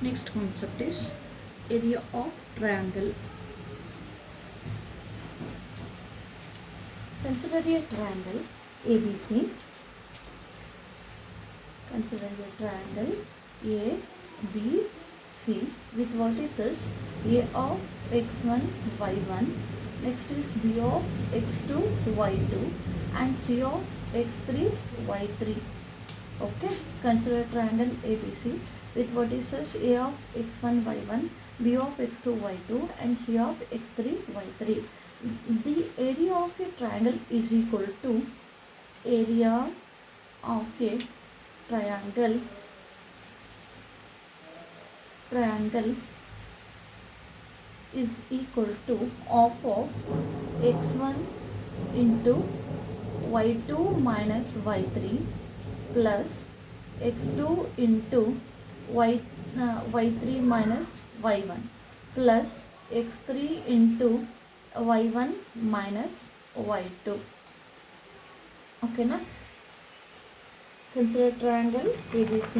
Next concept is area of triangle. Consider a triangle ABC. Consider a triangle ABC with vertices A of x1, y1. Next is B of x2, y2 and C of x3, y3. Okay, consider triangle ABC with vertices A of x1, y1, B of x2, y2 and C of x3, y3. The area of a triangle is equal to area of a triangle is equal to half of x1 into y2 minus y3 plus x2 into y3 minus y1 plus x3 into y1 minus y2. Okay na? Consider triangle ABC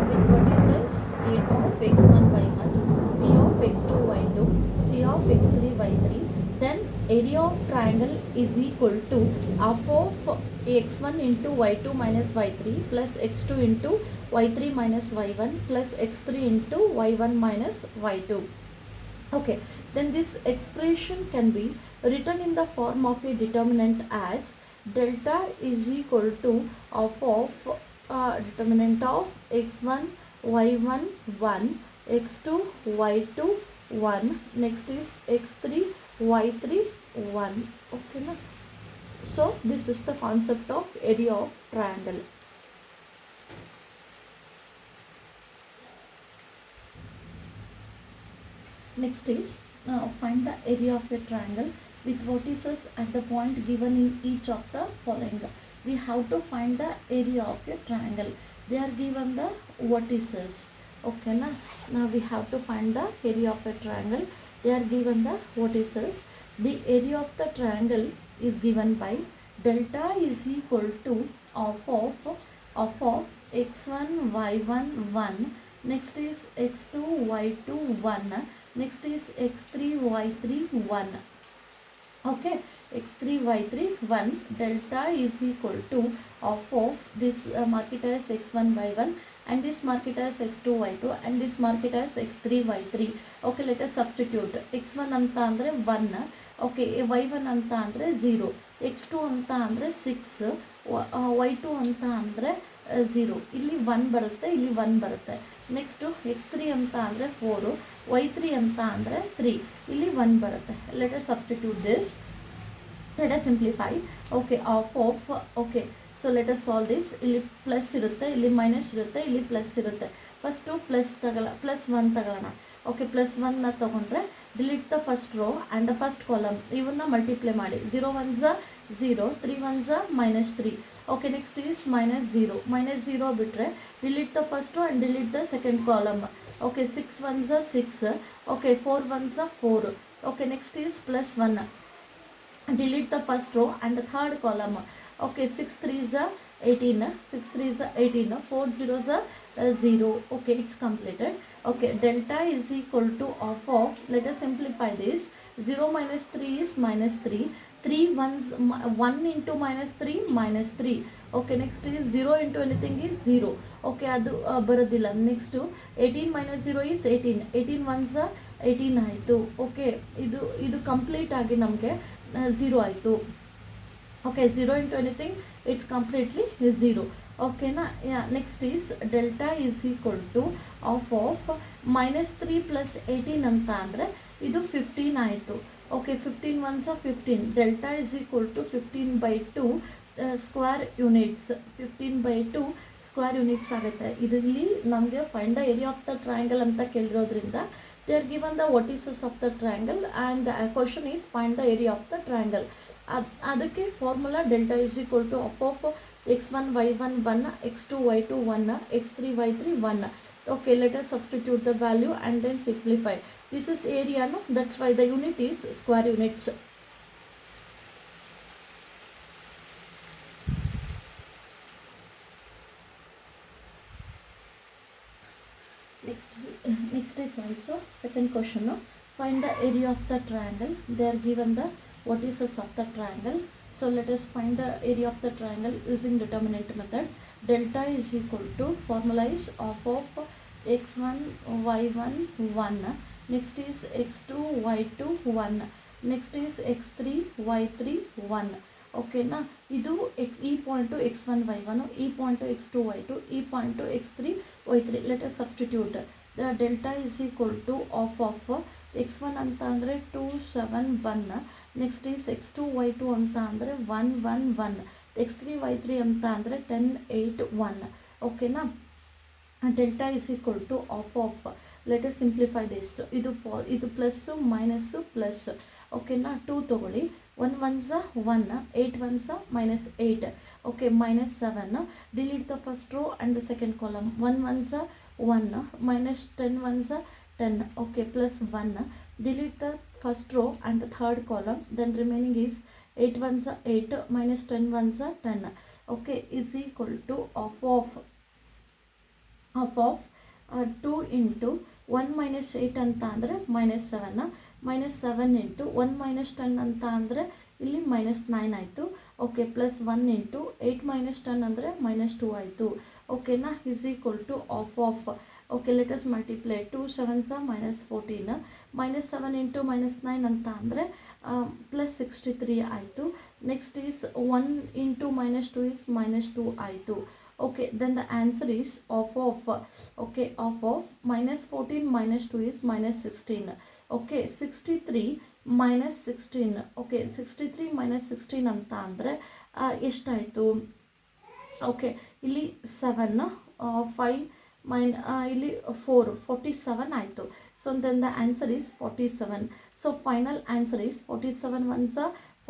with vertices A of x1 y1, B of x2 y2, C of x3 y3. Then area of triangle is equal to half of x1 into y2 minus y3 plus x2 into y3 minus y1 plus x3 into y1 minus y2. Okay, then this expression can be written in the form of a determinant as delta is equal to half of determinant of x1 y1 1, x2 y2 1, next is x3 y3 1. Okay na? So this is the concept of area of triangle. Next is find the area of a triangle with vertices at the point given in each of the following. We have to find the area of a triangle. They are given the vertices. Okay na? Now we have to find the area of a triangle. They are given the vertices. The area of the triangle is given by delta is equal to half of x1 y1 1. Next is x2 y2 1. Next is x3 y3 1. Okay, x3 y3 1. Delta is equal to half of this mark it as x1 y1 and this mark it as x2 y2 and this mark it as x3 y3. Okay, let us substitute. x1 anta andre 1. Okay, y1 anta andre 0, x2 anta andre 6, y2 anta andre 0. ಇಲ್ಲಿ 1 ಬರುತ್ತೆ, ಇಲ್ಲಿ 1 ಬರುತ್ತೆ. Next x3 ಅಂತ ಅಂದರೆ 4, y3 ಅಂತ ಅಂದರೆ 3, ಇಲ್ಲಿ 1 ಬರುತ್ತೆ. Let us substitute this. Let us simplify. Okay, of of. Okay, so let us solve this. ಇಲ್ಲಿ ಪ್ಲಸ್ ಇರುತ್ತೆ, ಇಲ್ಲಿ ಮೈನಸ್ ಇರುತ್ತೆ, ಇಲ್ಲಿ ಪ್ಲಸ್ ಇರುತ್ತೆ. ಫಸ್ಟು ಪ್ಲಸ್ 1 ತಗೊಳ್ಳೋಣ. ಓಕೆ, ಪ್ಲಸ್ 1ನ ತೊಗೊಂಡ್ರೆ delete the first row and the first column. ಇವನ್ನ multiply ಮಾಡಿ. 0 1s 0, 3 1s -3. Okay, next is -0 ಬಿಟ್ಟರೆ delete the first row and delete the second column. Okay, 6 1s 6. Okay, 4 1s 4. Okay, next is plus 1. delete the first row and the third column. Okay, 6 3s 18, 6 3s 18, 4 0s 0. Okay, it's completed. Okay, delta is equal to half of, let us simplify this. 0 minus 3 is -3, 3 1s 1 into -3 -3. Okay, next is 0 into anything is 0. Okay, adu baradilla. Next 18 minus 0 is 18, 18 1s 18 ಆಯಿತು. Okay, ಇದು complete ಆಗಿ ನಮಗೆ 0 ಆಯಿತು. Okay, 0 into anything it's completely 0. ಓಕೆನಾ? Next is delta is equal to half -3 + 18 ಅಂತ ಅಂದರೆ ಇದು 15 ಆಯಿತು. Okay, 15 1s 15. Delta is equal to 15/2 square units. 15/2 square units ಆಗುತ್ತೆ. ಇದರಲ್ಲಿ ನಮಗೆ find the area of the triangle ಅಂತ ಕೇಳಿರೋದ್ರಿಂದ they are given the vertices of the triangle and the question is find the area of the triangle. ಅದಕ್ಕೆ formula delta is equal to half x1 y1 1, x2 y2 1, x3 y3 1. Okay, let us substitute the value and then simplify. This is area, no? That's why the unit is square units. Next, next is also second question. No? Find the area of the triangle. They are given the vertices of the triangle. So let us find the area of the triangle using determinant method. Delta is equal to formula is of x1 y1 1. Next is x2 y2 1. Next is x3 y3 1. ಓಕೆನಾ ಇದು ಈ point x1 y1, ಈ point x2 y2, ಈ point x3 y3. Let us substitute the delta is equal to half x1 ಅಂತ ಅಂದರೆ 2 7 1. Next is x2 y2 ಅಂತ ಅಂದರೆ 1 1 1. x3 y3 ಅಂತ ಅಂದರೆ 10 8 1. ಓಕೆನಾ delta is equal to half let us simplify this. ಇದು plus minus plus. ಓಕೆನಾ 2 ತೊಗೊಳ್ಳಿ. 1 1s 1, 8 1s -8. Okay, -7. Delete the first row and the second column. 1 1s 1, -10 1s 10. Okay, plus 1. Delete the first row and the third column. Then remaining is 8 1s 8, -10 1s 10. Okay, is equal to of 2 into 1 minus 8 ಅಂತ ಅಂದರೆ -7. -7 into 1 - 10 ಅಂತ ಅಂದರೆ ಇಲ್ಲಿ -9 ಆಯಿತು. Okay, plus 1 into 8 - 10 ಅಂದರೆ -2 ಆಯಿತು. ಓಕೆನಾ is equal to half. Okay, let us multiply. 2 7s -14. -7 into -9 ಅಂತ ಅಂದರೆ +63 ಆಯಿತು. ನೆಕ್ಸ್ಟ್ ಈಸ್ 1 ಇಂಟು -2 ಈಸ್ -2 ಆಯಿತು. Okay, then the answer is of -14 -2 is -16. Okay, 63 -16. Okay, 63 -16 ಅಂತ ಅಂದರೆ ಎಷ್ಟಾಯಿತು? ಓಕೆ, ಇಲ್ಲಿ 7 5 ಇಲ್ಲಿ 4 47 ಆಯಿತು. So then the answer is 47. So final answer is 47 1s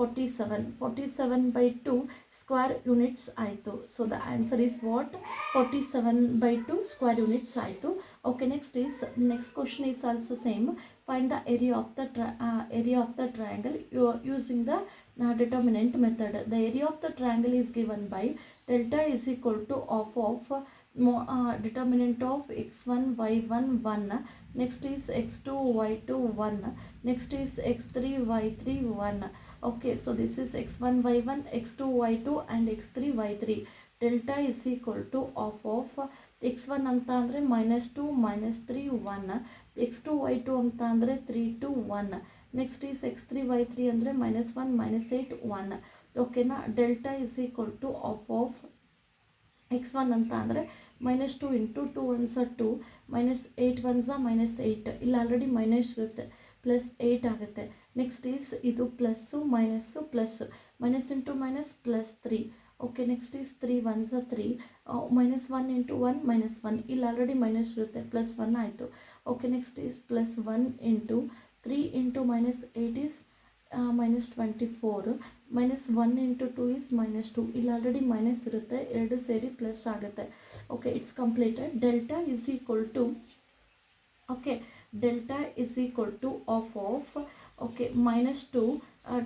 47. 47/2 square units ಆಯಿತು. So the answer is what? 47/2 square units ಆಯಿತು. Okay, next question is also same. Find the area of the triangle using the determinant method. The area of the triangle is given by delta is equal to of determinant of x1 y1 1. Next is x2 y2 1. Next is x3 y3 1. Okay, so this is x1 y1, x2 y2 and x3 y3. Delta is equal to of x1 ಅಂತ ಅಂದರೆ -2 -3 1. x2 y2 ಅಂತ ಅಂದರೆ 3 2 1. Next is x3 y3 ಅಂದರೆ -1 -8 1. ಓಕೆನಾ delta is equal to half x1 ಅಂತ ಅಂದರೆ -2 into 2 1s 2, -8 1s -8. ಇಲ್ಲಿ already minus ಇರುತ್ತೆ, +8 ಆಗುತ್ತೆ. ನೆಕ್ಸ್ಟ್ ಈಸ್ ಇದು plus minus plus, minus into minus +3. Okay, next is 3 1s 3, -1 into 1 -1. ಇಲ್ಲಿ ಆಲ್ರೆಡಿ ಮೈನಸ್ ಇರುತ್ತೆ, +1 ಆಯಿತು. Okay, next is +1 into 3 into -8 is -24. -1 into 2 is -2. ಇಲ್ಲಿ ಆಲ್ರೆಡಿ ಮೈನಸ್ ಇರುತ್ತೆ, ಎರಡು ಸೇರಿ ಪ್ಲಸ್ ಆಗುತ್ತೆ. Okay, it's completed. Delta is equal to of okay -2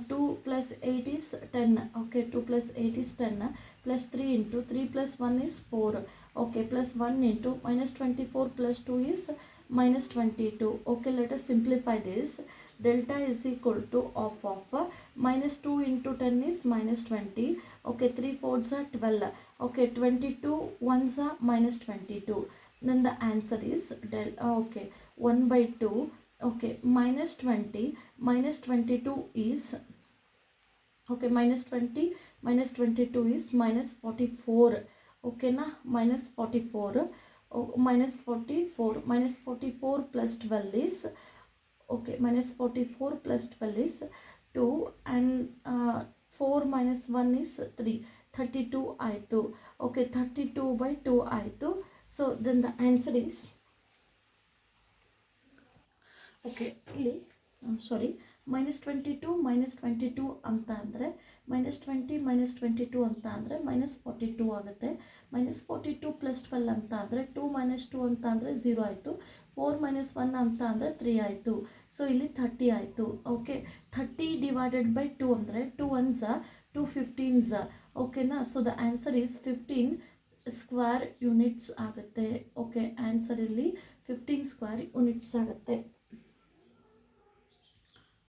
2 plus 8 is 10. Okay, 2 plus 8 is 10, plus 3 into 3 plus 1 is 4. Okay, plus 1 into -24 plus 2 is -22. Okay, let us simplify this. Delta is equal to of -2 into 10 is -20. Okay, 3 4s are 12. Okay, 22 1s are -22. Then the answer is 1/2. Okay, -20 -22 is -20 -22 is -44. Okay na, -44 -44 plus 12 is -44 plus 12 is 2 and 4 minus 1 is 3. 32 ಆಯಿತು. Okay, 32/2 ಆಯಿತು. So then the answer is ಇಲ್ಲಿ -22 -22 ಅಂತ ಅಂದರೆ -20 -22 ಅಂತ ಅಂದರೆ -42 ಆಗುತ್ತೆ. -42 + 12 ಅಂತ ಅಂದರೆ 2 - 2 ಅಂತ ಅಂದರೆ 0 ಆಯಿತು. 4 - 1 ಅಂತ ಅಂದರೆ 3 ಆಯಿತು. ಸೊ ಇಲ್ಲಿ 30 ಆಯಿತು. ಓಕೆ, 30/2 ಅಂದರೆ 2 1s 2 15s. ಓಕೆನಾ, so the answer is 15 square units ಆಗುತ್ತೆ. ಓಕೆ. ಓಕೆ, ಆನ್ಸರ್ ಇಲ್ಲಿ 15 ಸ್ಕ್ವೇರ್ ಯೂನಿಟ್ಸ್ ಆಗುತ್ತೆ.